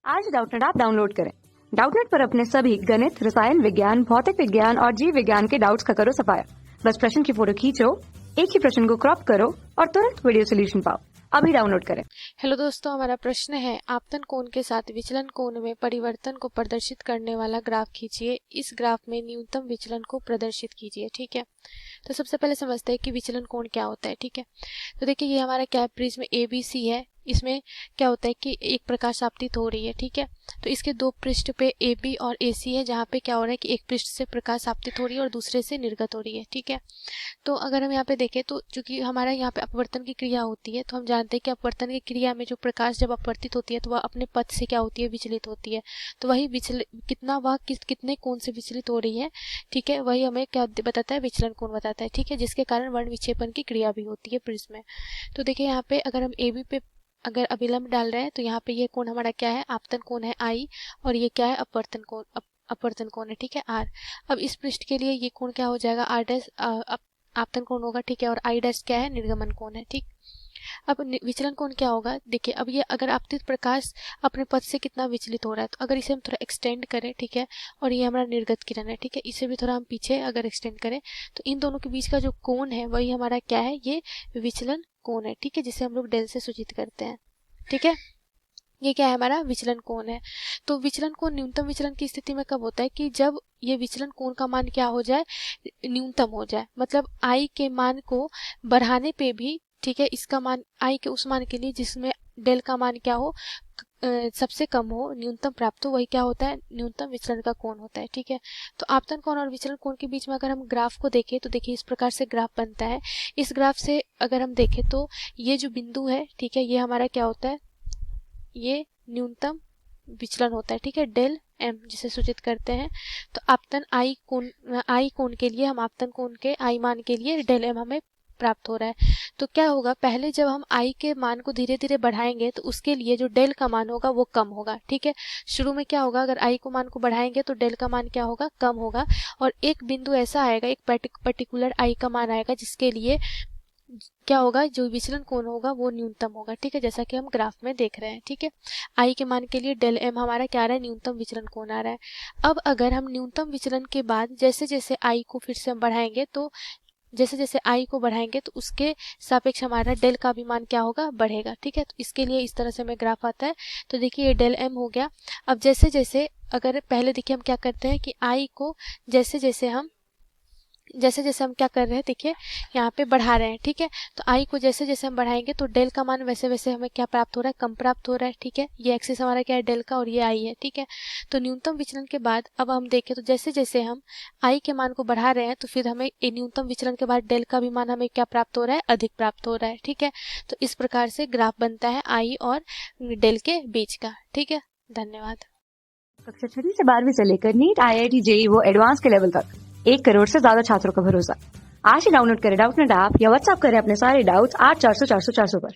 आज Doubtnut app download करें। Doubtnut पर अपने सभी गणित, रसायन विज्ञान, भौतिक विज्ञान और जीव विज्ञान के डाउट्स का करो सफाया। बस प्रश्न की फोटो खींचो, एक ही प्रश्न को क्रॉप करो और तुरंत वीडियो सोल्यूशन पाओ। अभी डाउनलोड करें। हेलो दोस्तों, हमारा प्रश्न है आपतन कोण के साथ विचलन कोण में परिवर्तन को प्रदर्शित करने वाला ग्राफ खींचिए। इस ग्राफ में न्यूनतम विचलन को प्रदर्शित कीजिए। ठीक है, तो सबसे पहले समझते हैं कि विचलन कोण क्या होता है। ठीक है, तो देखिए ये हमारा क्या प्रिज्म ABC है। इसमें क्या होता है कि एक प्रकाश आपतित हो रही है। ठीक है, तो इसके दो पृष्ठ पे AB और AC है, जहाँ पे क्या हो रहा है कि एक पृष्ठ से प्रकाश आपतित हो रही है और दूसरे से निर्गत हो रही है। ठीक है, तो अगर हम यहाँ पे देखें तो चूंकि हमारा यहाँ पे अपवर्तन की क्रिया होती है, तो हम जानते हैं कि अपवर्तन की क्रिया में जो प्रकाश जब अपवर्तित होती है तो वह अपने पथ से क्या होती है, विचलित होती है। तो वही कितना वह कितने कोण से विचलित हो रही है, ठीक है, वही हमें क्या बताता है, विचलन कोण बताता है। ठीक है, जिसके कारण वर्ण विक्षेपण की क्रिया भी होती है प्रिज्म में। तो देखिए यहाँ पे अगर हम AB पे अगर अभिलंब डाल रहे हैं तो यहाँ पे ये कोण हमारा क्या है, आपतन कोण है I, और ये क्या है, अपवर्तन कोण अपवर्तन कोण है। ठीक है, R। अब इस पृष्ठ के लिए ये कोण क्या हो जाएगा, R डैश आपतन कोण होगा। ठीक है, और I डैश क्या है, निर्गमन कोण है। ठीक, अब विचलन कोण क्या होगा, देखिए अब ये अगर आपतित प्रकाश अपने पथ से कितना विचलित हो रहा है, तो अगर इसे हम थोड़ा एक्सटेंड करें, ठीक है, और ये हमारा निर्गत किरण है, ठीक है, इसे भी थोड़ा हम पीछे अगर एक्सटेंड करें तो इन दोनों के बीच का जो कोण है वही हमारा क्या है, ये विचलन कोण है। ठीक है, जिसे हम लोग डेल से सूचित करते हैं। ठीक है, ये क्या है, हमारा विचलन कोण है। तो विचलन कोण न्यूनतम विचलन की स्थिति में कब होता है कि जब ये विचलन कोण का मान क्या हो जाए, न्यूनतम हो जाए। मतलब I के मान को बढ़ाने पे भी, ठीक है, इसका मान I के उस मान के लिए जिसमें डेल का मान क्या हो, सबसे कम हो, न्यूनतम प्राप्त हो, वही क्या होता है, न्यूनतम विचलन का कोण होता है। ठीक है, तो आपतन कोण और विचलन कोण के बीच में अगर हम ग्राफ को देखें तो देखिए इस प्रकार से ग्राफ बनता है। इस ग्राफ से अगर हम देखें तो ये जो बिंदु है, ठीक है, ये हमारा क्या होता है, ये न्यूनतम विचलन होता है। ठीक है, डेल M जिसे सूचित करते हैं। तो आपतन I कोण के लिए हम आपतन कोण के I मान के लिए डेल M हमें प्राप्त हो रहा है। तो क्या होगा, पहले जब हम I के मान को धीरे धीरे बढ़ाएंगे तो उसके लिए जो डेल का मान होगा वो कम होगा। ठीक है, शुरू में क्या होगा, अगर I को मान को बढ़ाएंगे तो डेल का मान क्या होगा, कम होगा, और एक बिंदु ऐसा आएगा, एक पर्टिकुलर I का मान आएगा जिसके लिए क्या होगा, जो विचलन कोण होगा वो न्यूनतम होगा। ठीक है, जैसा कि हम ग्राफ में देख रहे हैं। ठीक है, I के मान के लिए डेल M हमारा क्या आ रहा है, न्यूनतम विचलन कोण आ रहा है। अब अगर हम न्यूनतम विचलन के बाद जैसे जैसे I को फिर से हम बढ़ाएंगे, तो जैसे जैसे I को बढ़ाएंगे तो उसके सापेक्ष हमारा डेल का भी मान क्या होगा, बढ़ेगा। ठीक है, तो इसके लिए इस तरह से हमें ग्राफ आता है। तो देखिए ये डेल M हो गया। अब जैसे जैसे अगर पहले देखिए हम क्या करते हैं कि I को जैसे जैसे हम क्या कर रहे हैं, देखिए यहाँ पे बढ़ा रहे हैं। ठीक है, तो I को जैसे जैसे हम बढ़ाएंगे तो डेल का मान वैसे वैसे हमें क्या प्राप्त हो रहा है, कम प्राप्त हो रहा है। ठीक है, ये एक्सिस हमारा क्या है, डेल का, और ये I है। ठीक है, तो न्यूनतम विचलन के बाद अब हम देखें तो जैसे जैसे हम I के मान को बढ़ा रहे हैं तो फिर हमें न्यूनतम विचलन के बाद डेल का भी मान हमें क्या प्राप्त हो रहा है, अधिक प्राप्त हो रहा है। ठीक है, तो इस प्रकार से ग्राफ बनता है I और डेल के बीच का। ठीक है, धन्यवाद। कक्षा 6वीं से 12वीं से लेकर नीट, IIT, JEE वो एडवांस के लेवल तक 1 करोड़ से ज्यादा छात्रों का भरोसा। आज ही डाउनलोड करें डाउटनेट ऐप या व्हाट्सएप करें अपने सारे डाउट्स 8400 400 400 पर।